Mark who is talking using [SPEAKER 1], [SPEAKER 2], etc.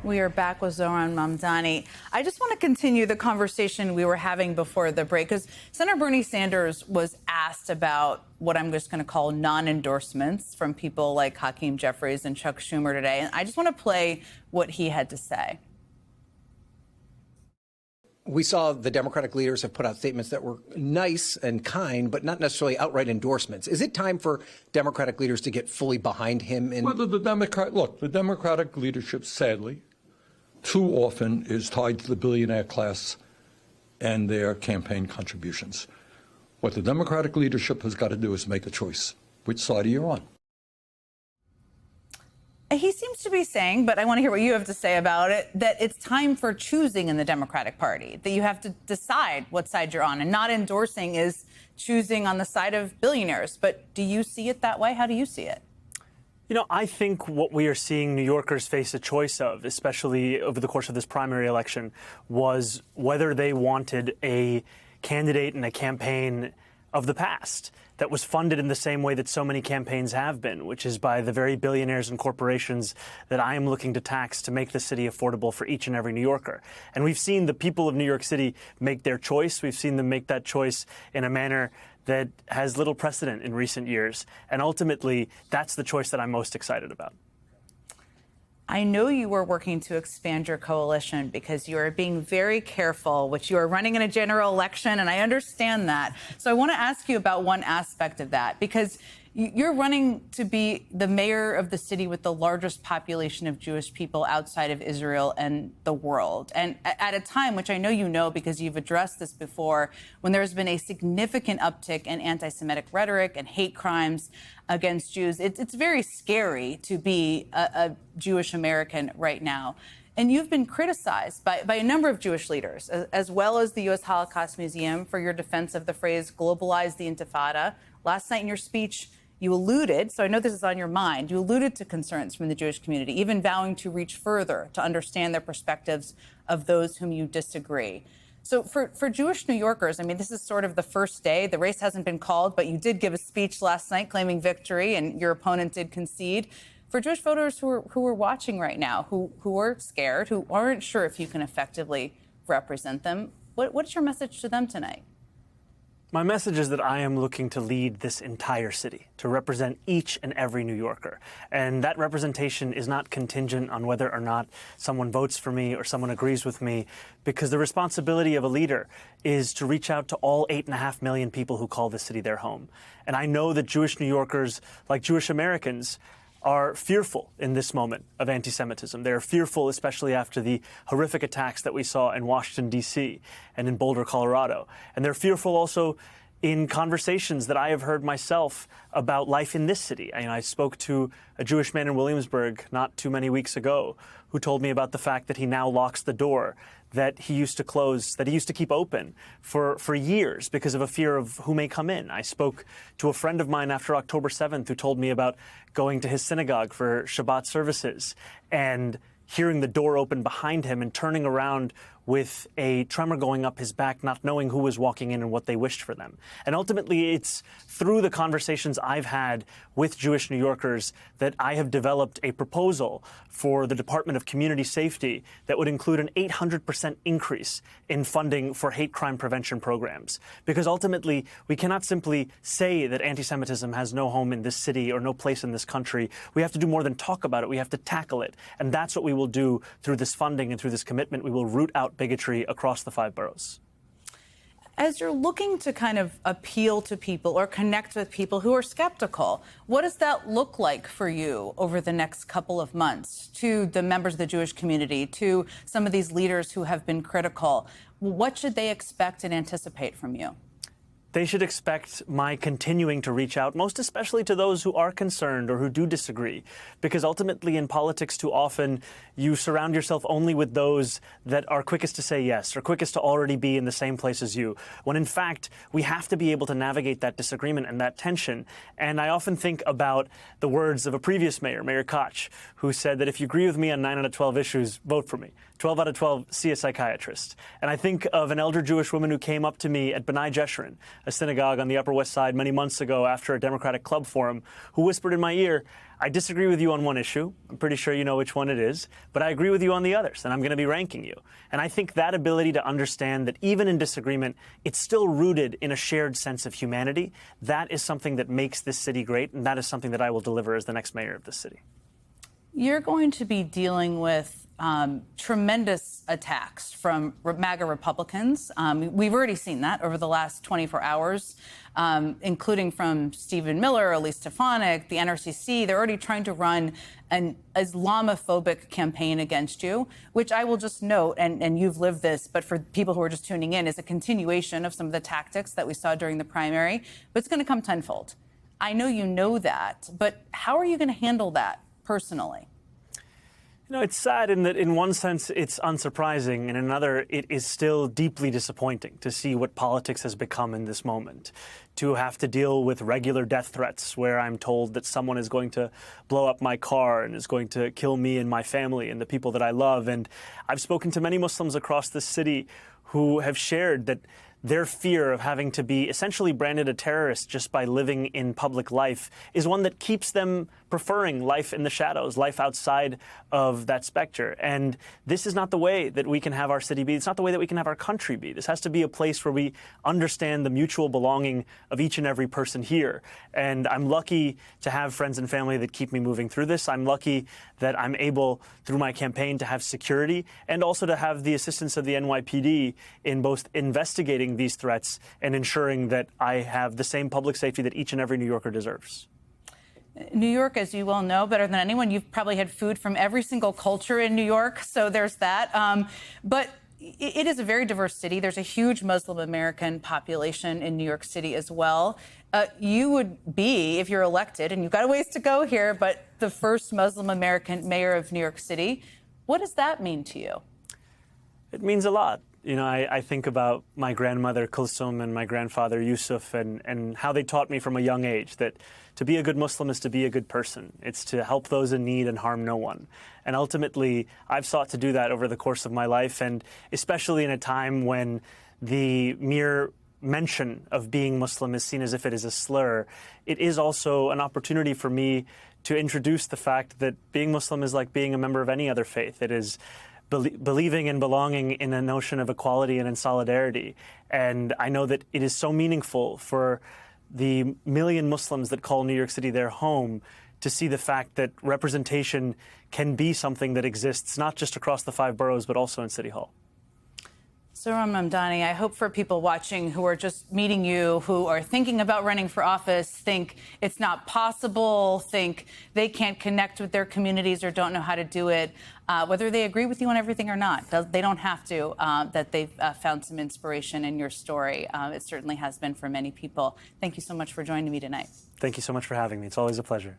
[SPEAKER 1] We are back with Zohran Mamdani. I just want to continue the conversation we were having before the break, because Senator Bernie Sanders was asked about what I'm just going to call non-endorsements from people like Hakeem Jeffries and Chuck Schumer today. And I just want to play what he had to say.
[SPEAKER 2] We saw the Democratic leaders have put out statements that were nice and kind, but not necessarily outright endorsements. Is it time for Democratic leaders to get fully behind him?
[SPEAKER 3] Well, the Democratic leadership, sadly, too often is tied to the billionaire class and their campaign contributions. What the Democratic leadership has got to do is make a choice. Which side are you on?
[SPEAKER 1] He seems to be saying, but I want to hear what you have to say about it, that it's time for choosing in the Democratic Party, that you have to decide what side you're on, and not endorsing is choosing on the side of billionaires. But do you see it that way? How do you see it?
[SPEAKER 4] You know, I think what we are seeing New Yorkers face a choice of, especially over the course of this primary election, was whether they wanted a candidate and a campaign of the past that was funded in the same way that so many campaigns have been, which is by the very billionaires and corporations that I am looking to tax to make the city affordable for each and every New Yorker. And we've seen the people of New York City make their choice. We've seen them make that choice in a manner that has little precedent in recent years. And ultimately, that's the choice that I'm most excited about.
[SPEAKER 1] I know you were working to expand your coalition because you are being very careful, which you are running in a general election, and I understand that. So I want to ask you about one aspect of that, because you're running to be the mayor of the city with the largest population of Jewish people outside of Israel and the world. And at a time, which I know you know because you've addressed this before, when there's been a significant uptick in anti-Semitic rhetoric and hate crimes against Jews, it's very scary to be a Jewish American right now. And you've been criticized by a number of Jewish leaders, as well as the U.S. Holocaust Museum, for your defense of the phrase globalize the Intifada. Last night in your speech, you alluded, so I know this is on your mind, you alluded to concerns from the Jewish community, even vowing to reach further to understand the perspectives of those whom you disagree. So for Jewish New Yorkers, I mean, this is sort of the first day. The race hasn't been called, but you did give a speech last night claiming victory, and your opponent did concede. For Jewish voters who are watching right now, who are scared, who aren't sure if you can effectively represent them, what's your message to them tonight?
[SPEAKER 4] My message is that I am looking to lead this entire city, to represent each and every New Yorker. And that representation is not contingent on whether or not someone votes for me or someone agrees with me, because the responsibility of a leader is to reach out to all 8.5 million people who call this city their home. And I know that Jewish New Yorkers, like Jewish Americans, are fearful in this moment of anti-Semitism. They're fearful, especially after the horrific attacks that we saw in Washington, D.C. and in Boulder, Colorado. And they're fearful also in conversations that I have heard myself about life in this city. I spoke to a Jewish man in Williamsburg not too many weeks ago who told me about the fact that he now locks the door that he used to close, that he used to keep open for years because of a fear of who may come in. I spoke to a friend of mine after October 7th who told me about going to his synagogue for Shabbat services and hearing the door open behind him and turning around with a tremor going up his back, not knowing who was walking in and what they wished for them. And ultimately, it's through the conversations I've had with Jewish New Yorkers that I have developed a proposal for the Department of Community Safety that would include an 800% increase in funding for hate crime prevention programs. Because ultimately, we cannot simply say that anti-Semitism has no home in this city or no place in this country. We have to do more than talk about it. We have to tackle it. And that's what we will do through this funding and through this commitment. We will root out bigotry across the 5 boroughs.
[SPEAKER 1] As you're looking to kind of appeal to people or connect with people who are skeptical, what does that look like for you over the next couple of months to the members of the Jewish community, to some of these leaders who have been critical? What should they expect and anticipate from you?
[SPEAKER 4] They should expect my continuing to reach out, most especially to those who are concerned or who do disagree, because ultimately in politics too often you surround yourself only with those that are quickest to say yes or quickest to already be in the same place as you, when in fact we have to be able to navigate that disagreement and that tension. And I often think about the words of a previous mayor, Mayor Koch, who said that if you agree with me on 9 out of 12 issues, vote for me. 12 out of 12, see a psychiatrist. And I think of an elder Jewish woman who came up to me at B'nai Jeshurun a synagogue on the Upper West Side many months ago after a Democratic club forum who whispered in my ear, I disagree with you on one issue. I'm pretty sure you know which one it is, but I agree with you on the others, and I'm going to be ranking you. And I think that ability to understand that even in disagreement, it's still rooted in a shared sense of humanity, that is something that makes this city great, and that is something that I will deliver as the next mayor of this city.
[SPEAKER 1] You're going to be dealing with tremendous attacks from MAGA Republicans. We've already seen that over the last 24 hours, including from Stephen Miller, Elise Stefanik, the NRCC. They're already trying to run an Islamophobic campaign against you, which I will just note, and you've lived this, but for people who are just tuning in, is a continuation of some of the tactics that we saw during the primary, but it's going to come tenfold. I know you know that, but how are you going to handle that personally?
[SPEAKER 4] You know, it's sad in that in one sense it's unsurprising, and in another it is still deeply disappointing to see what politics has become in this moment. To have to deal with regular death threats where I'm told that someone is going to blow up my car and is going to kill me and my family and the people that I love. And I've spoken to many Muslims across this city who have shared that their fear of having to be essentially branded a terrorist just by living in public life is one that keeps them preferring life in the shadows, life outside of that specter. And this is not the way that we can have our city be. It's not the way that we can have our country be. This has to be a place where we understand the mutual belonging of each and every person here. And I'm lucky to have friends and family that keep me moving through this. I'm lucky that I'm able, through my campaign, to have security and also to have the assistance of the NYPD in both investigating these threats and ensuring that I have the same public safety that each and every New Yorker deserves.
[SPEAKER 1] New York, as you well know better than anyone, you've probably had food from every single culture in New York, so there's that. But it is a very diverse city. There's a huge Muslim American population in New York City as well. You would be, if you're elected, and you've got a ways to go here, but the first Muslim American mayor of New York City. What does that mean to you?
[SPEAKER 4] It means a lot. You know, I think about my grandmother Kulsum and my grandfather Yusuf and how they taught me from a young age that to be a good Muslim is to be a good person. It's to help those in need and harm no one. And ultimately, I've sought to do that over the course of my life, and especially in a time when the mere mention of being Muslim is seen as if it is a slur, it is also an opportunity for me to introduce the fact that being Muslim is like being a member of any other faith. It is believing and belonging in a notion of equality and in solidarity. And I know that it is so meaningful for the million Muslims that call New York City their home to see the fact that representation can be something that exists not just across the 5 boroughs, but also in City Hall.
[SPEAKER 1] Zohran Mamdani, I hope for people watching who are just meeting you, who are thinking about running for office, think it's not possible, think they can't connect with their communities or don't know how to do it, whether they agree with you on everything or not. They don't have to, that they've found some inspiration in your story. It certainly has been for many people. Thank you so much for joining me tonight.
[SPEAKER 4] Thank you so much for having me. It's always a pleasure.